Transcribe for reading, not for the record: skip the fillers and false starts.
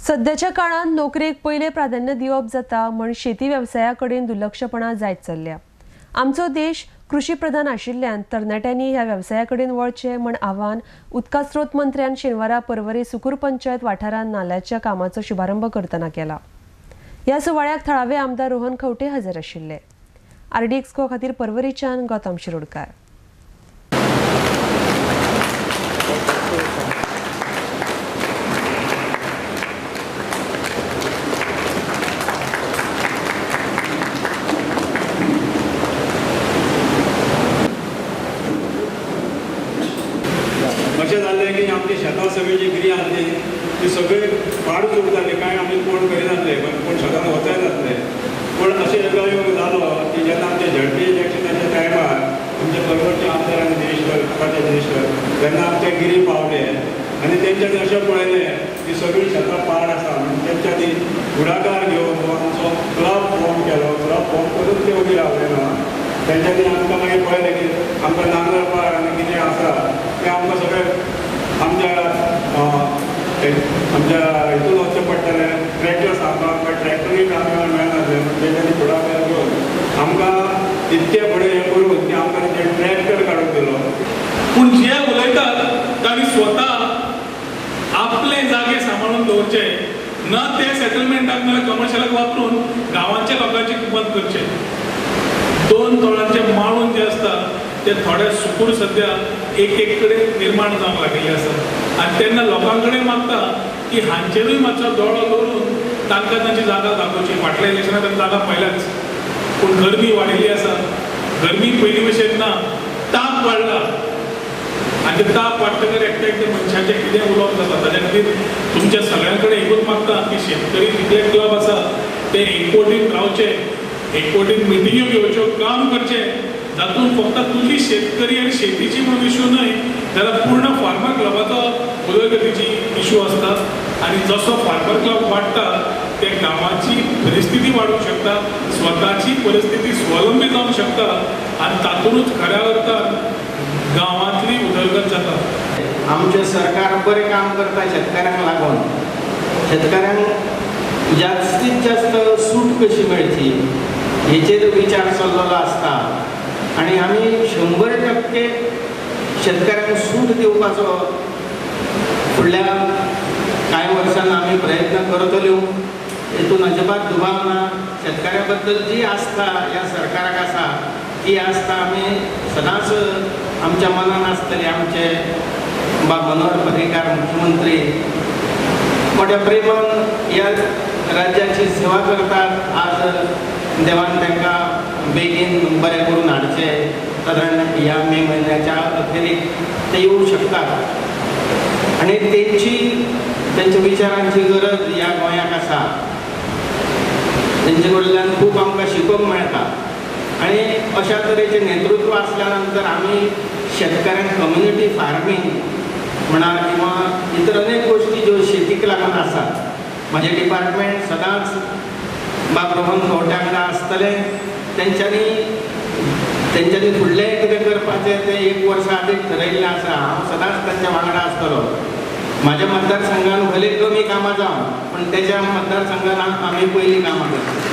सध्याच्या काळात नोकरेक पहिले प्राधान्य दिवप जाता म्हण शेती व्यवसायाकडेन दुर्लक्षपणा जायत चल्ल्या। आमचो देश कृषी प्रधान आशिल्ल्यान तरणाट्यांनी ह्या व्यवसायाकडेन वळचे म्हण आव्हान उदका स्रोत मंत्र्यान शेनवारा परवरे सुकूर पंचायत वाठारात नाल्याच्या कामाचो शुभारंभ करतना केला। ह्या सुवाळ्याक थळावे आमदार रोहन खंवटे हजर आशिल्ले। आरडी एक्सको खातीर परवरीच्यान गौतम शिरोडकार। अशें जाल्लें की आमची शेतां सगळी जी गिरी आसली ती सगळी पाड उरताली, कांय आमी कोण करिनासले, कोण शेतान वचय नासले। पूण अशें एकदां योग जालो की जेन्ना आमचे झडपी इलेक्शनाच्या टायमार आमचे परवरचे आमदार आनी मिनिस्टर आतांचे मिनिस्टर जेन्ना आमचे गिरी पावले आनी तेंच्यांनी अशें पळयलें की सगळी शेतां पाड आसा, म्हणून तेंच्यांनी फुडाकार घेवन हो आमचो क्लब फॉर्म केलो। क्लब फॉर्म करून ते उबी रावले ना, तेंच्यांनी आमकां मागीर पळयलें की आमकां नांगरपाक आनी कितें आसा तें आमकां सगळें आमच्या हितून वचचें पडटलें। ट्रॅक्टर सांबाळपाक ट्रॅक्टरूय आमकां मेळनासलें, म्हणून तेंच्यांनी फुडाकार घेवन आमकां इतकें फुडें हें करून की आमकां ते ट्रॅक्टर काडून दिलो। पूण जे उलयतात तांणी स्वता आपले जागे सांबाळून दवरचे, न ते सेटलमेंटाक नाल्यार कमर्शियलाक वापरून गांवांच्या लोकांची कुपन करचे। 2 तोळांचे माळून जे आसता ते थोडे सुकूर सध्या एक कडेन निर्माण जावंक लागिल्ले आसा आनी तेन्ना लोकां कडेन मागता की हांचेरूय मातसो दोळो दवरून तांकां तांची जागा दाखोवची। फाटल्या इलेक्शनाक तांकां जागा पयल्याच, पूण गरमी वाडिल्ली आसा, गरमी पयलीं भशेन ना, ताप वाडला आनी ते ताप वाडटकर एकट्या मनशाचें कितें उलोवप जाता। ताच्या खातीर तुमच्या सगळ्यां कडेन एकूच मागता की शेतकरी जितले क्लब आसा ते एकवटीन रावचे, एकवटीन मिटिंग्यो घेवच्यो, काम करचें, जातून फक्त तुजी शेतकरी आनी शेतीची म्हणून इशू न्हय जाल्यार पूर्ण फार्मर क्लबाचो उदरगतीची इशू आसता। आनी जसो फार्मर क्लब वाडटा ते गांवाची परिस्थिती वाडूंक शकता, स्वताची परिस्थिती स्वलंबी जावंक शकता आनी तातूंतच खऱ्या अर्थान गांवांतली उदरगत जाता। आमचें सरकार बरें काम करता शेतकऱ्यांक लागून। शेतकऱ्यांक जास्तीत जास्त सूट कशी मेळची हेचेर विचार चल्लेलो आसता आनी आमी 100% शेतकऱ्यांक सूट दिवपाचो फुडल्या कांय वर्सांनी आमी प्रयत्न करतल्यो। हेतून अजिबात दुबाव ना। शेतकऱ्या बद्दल जी आस्था ह्या सरकाराक आसा ती आस्था आमी सदांच आमच्या मनान आसतली। आमचे मनोहर पर्रीकार मुख्यमंत्री मोठ्या प्रेमान ह्या राज्याची सेवा करतात। आज देवान तांकां बेगीन बरें करून हाडचे, सादारण ह्या मे म्हयन्याच्या अखेरीक ते येवंक शकतात आनी तेंच्या विचारांची गरज ह्या गोंयाक आसा। तेंचे कडल्यान खूब आमकां शिकोवंक मेळटा आनी अशा तरेचें नेतृत्व आसल्या नंतर आमी शेतकऱ्यांक कम्युनिटी फार्मींग म्हणा किंवा इतर अनेक गोश्टी ज्यो शेतीक लागून आसात म्हजें डिपार्टमेंट सदांच बाब रोहन खंवट्या वांगडा आसतलें। तेंच्यांनी फुडलें कितें करपाचें तें 1 वर्स आदींच ठरयिल्लें आसा। हांव सदांच तांच्या वांगडा आसतलो। म्हाज्या मतदारसंघान भले कमी कामां जावं पूण तेज्या मतदारसंघान आमी पयलीं कामां करता।